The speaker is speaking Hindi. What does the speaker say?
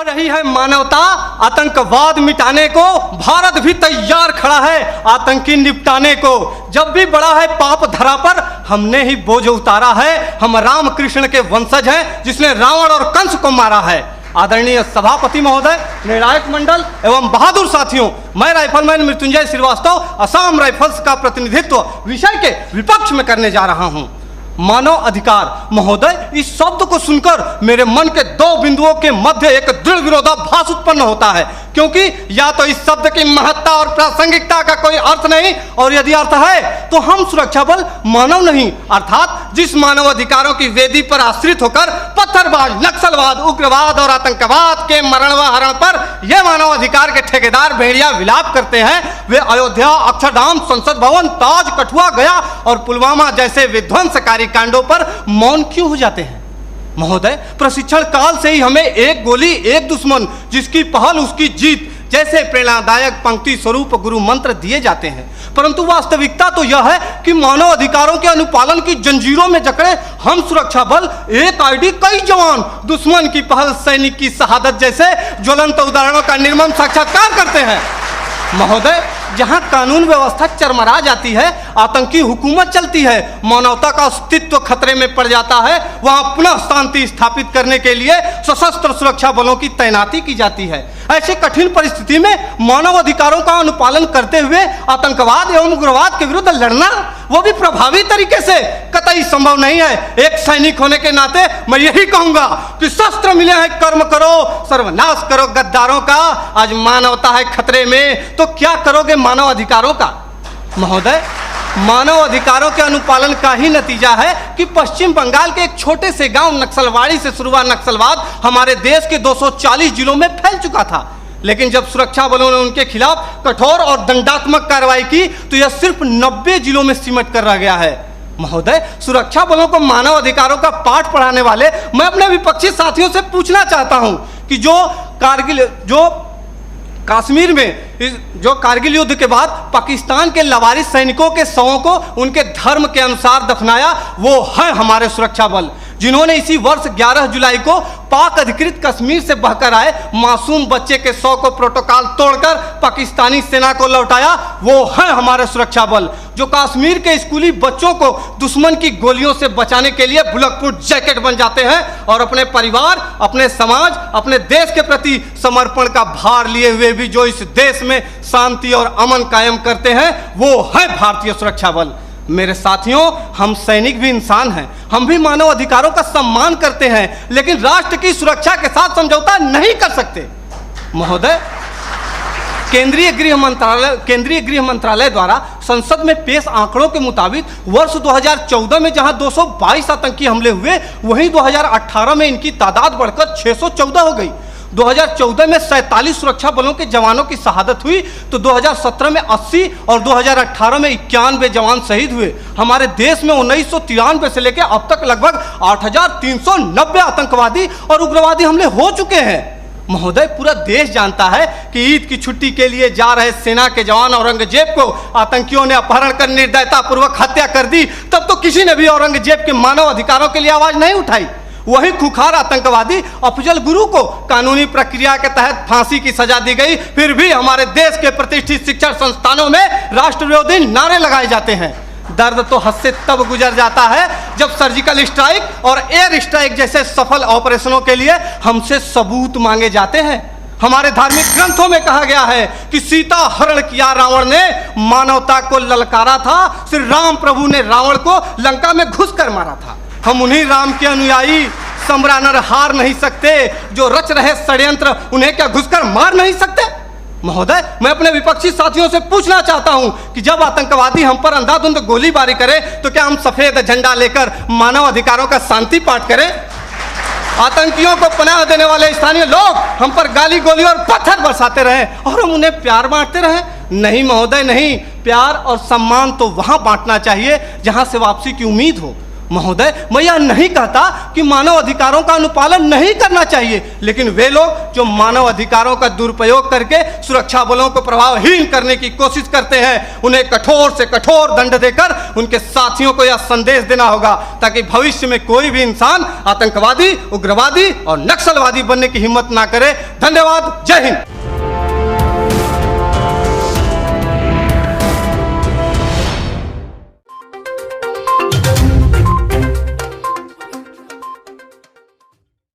रही है मानवता आतंकवाद मिटाने को, भारत भी तैयार खड़ा है आतंकी निपटाने को। जब भी बड़ा है पाप धरा पर, हमने ही बोझ उतारा है। हम राम कृष्ण के वंशज हैं, जिसने रावण और कंस को मारा है। आदरणीय सभापति महोदय, निर्णायक मंडल एवं बहादुर साथियों, मैं राइफलमैन मृत्युंजय श्रीवास्तव असम राइफल्स का प्रतिनिधित्व विषय के विपक्ष में करने जा रहा हूं। मानव अधिकार महोदय, इस शब्द को सुनकर मेरे मन के दो बिंदुओं के मध्य एक दृढ़ विरोधाभास उत्पन्न होता है, क्योंकि या तो इस शब्द की महत्ता और प्रासंगिकता का कोई अर्थ नहीं, और यदि अर्थ है तो हम सुरक्षा बल मानव नहीं, अर्थात जिस मानव अधिकारों की वेदी पर आश्रित होकर पत्थरबाज, नक्सलवाद, उग्रवाद और आतंकवाद के मरण व हरण पर यह मानव अधिकार के ठेकेदार भेड़िया विलाप करते हैं, वे अयोध्या, अक्षरधाम, संसद भवन, ताज, कठुआ, गया और पुलवामा जैसे विध्वंसकारी कांडों पर मौन क्यों हो जाते हैं? महोदय, प्रशिक्षण काल से ही हमें एक गोली एक दुश्मन, जिसकी पहल उसकी जीत जैसे प्रेरणादायक पंक्ति स्वरूप गुरु मंत्र दिए जाते हैं, परंतु वास्तविकता तो यह है कि मानव अधिकारों के अनुपालन की जंजीरों में जकड़े हम सुरक्षा बल एक आईडी कई जवान, दुश्मन की पहल सैनिक की शहादत जैसे ज्वलंत उदाहरणों का निर्मम साक्षात्कार करते हैं। महोदय, जहां कानून व्यवस्था चरमरा जाती है, आतंकी हुकूमत चलती है, मानवता का अस्तित्व खतरे में पड़ जाता है, वहां पुनः शांति स्थापित करने के लिए सशस्त्र सुरक्षा बलों की तैनाती की जाती है। ऐसे कठिन परिस्थिति में मानव अधिकारों का अनुपालन करते हुए आतंकवाद एवं उग्रवाद के विरुद्ध लड़ना, वो भी प्रभावी तरीके से, कतई संभव नहीं है। एक सैनिक होने के नाते मैं यही कहूंगा कि शस्त्र मिले हैं, कर्म करो, सर्वनाश करो गद्दारों का। आज मानवता है खतरे में, तो क्या करोगे मानव अधिकारों का? महोदय, मानव अधिकारों के अनुपालन का ही नतीजा है कि पश्चिम बंगाल के एक छोटे से गांव नक्सलवाड़ी से शुरू हुआ नक्सलवाद हमारे देश के 240 जिलों में फैल चुका था। लेकिन जब सुरक्षा बलों ने उनके खिलाफ कठोर और दंडात्मक कार्रवाई की, तो यह सिर्फ 90 जिलों में सिमट कर रह गया है। महोदय, सुरक्षा बलों को मानव अधिकारों का पाठ पढ़ाने वाले मैं अपने विपक्षी साथियों से पूछना चाहता हूं कि कश्मीर में जो कारगिल युद्ध के बाद पाकिस्तान के लवारिस सैनिकों के शवों को उनके धर्म के अनुसार दफनाया, वो है हमारे सुरक्षा बल, जिन्होंने इसी वर्ष 11 जुलाई को पाक अधिकृत कश्मीर से बहकर आए मासूम बच्चे के शव को प्रोटोकॉल तोड़कर पाकिस्तानी सेना को लौटाया। वो है हमारे सुरक्षा बल, जो कश्मीर के स्कूली बच्चों को दुश्मन की गोलियों से बचाने के लिए बुलेट प्रूफ जैकेट बन जाते हैं और अपने परिवार, अपने समाज, अपने देश के प्रति समर्पण का भार लिए हुए भी जो इस देश में शांति और अमन कायम करते हैं, वो है भारतीय सुरक्षा बल। मेरे साथियों, हम सैनिक भी इंसान हैं, हम भी मानव अधिकारों का सम्मान करते हैं, लेकिन राष्ट्र की सुरक्षा के साथ समझौता नहीं कर सकते। महोदय, केंद्रीय गृह मंत्रालय द्वारा संसद में पेश आंकड़ों के मुताबिक वर्ष 2014 में जहां 222 आतंकी हमले हुए, वहीं 2018 में इनकी तादाद बढ़कर 614 हो गई। 2014 में 47 सुरक्षा बलों के जवानों की शहादत हुई, तो 2017 में 80 और 2018 में 91 जवान शहीद हुए। हमारे देश में 1993 से लेकर अब तक लगभग 8390 आतंकवादी और उग्रवादी हमले हो चुके हैं। महोदय, पूरा देश जानता है कि ईद की छुट्टी के लिए जा रहे सेना के जवान औरंगजेब को आतंकियों ने अपहरण कर निर्दयतापूर्वक हत्या कर दी, तब तो किसी ने भी औरंगजेब के मानव अधिकारों के लिए आवाज नहीं उठाई। वही खुखार आतंकवादी अफजल गुरु को कानूनी प्रक्रिया के तहत फांसी की सजा दी गई, फिर भी हमारे देश के प्रतिष्ठित शिक्षण संस्थानों में राष्ट्र विरोधी नारे लगाए जाते हैं। दर्द तो हद से तब गुजर जाता है जब सर्जिकल स्ट्राइक और एयर स्ट्राइक जैसे सफल ऑपरेशनों के लिए हमसे सबूत मांगे जाते हैं। हमारे धार्मिक ग्रंथों में कहा गया है कि सीता हरण किया रावण ने, मानवता को ललकारा था, श्री राम प्रभु ने रावण को लंका में घुसकर मारा था। हम उन्हीं राम के अनुयायी, सम्रानर हार नहीं सकते, जो रच रहे षड्यंत्र उन्हें क्या घुसकर मार नहीं सकते? महोदय, मैं अपने विपक्षी साथियों से पूछना चाहता हूं कि जब आतंकवादी हम पर अंधाधुंध गोलीबारी करें, तो क्या हम सफेद झंडा लेकर मानव अधिकारों का शांति पाठ करें? आतंकियों को पनाह देने वाले स्थानीय लोग हम पर गाली गोली और पत्थर बरसाते रहे और हम उन्हें प्यार बांटते रहे? नहीं महोदय, नहीं। प्यार और सम्मान तो वहां बांटना चाहिए जहां से वापसी की उम्मीद हो। महोदय, मैं यह नहीं कहता कि मानव अधिकारों का अनुपालन नहीं करना चाहिए, लेकिन वे लोग जो मानव अधिकारों का दुरुपयोग करके सुरक्षा बलों को प्रभावहीन करने की कोशिश करते हैं, उन्हें कठोर से कठोर दंड देकर उनके साथियों को यह संदेश देना होगा, ताकि भविष्य में कोई भी इंसान आतंकवादी, उग्रवादी और नक्सलवादी बनने की हिम्मत ना करे। धन्यवाद। जय हिंद।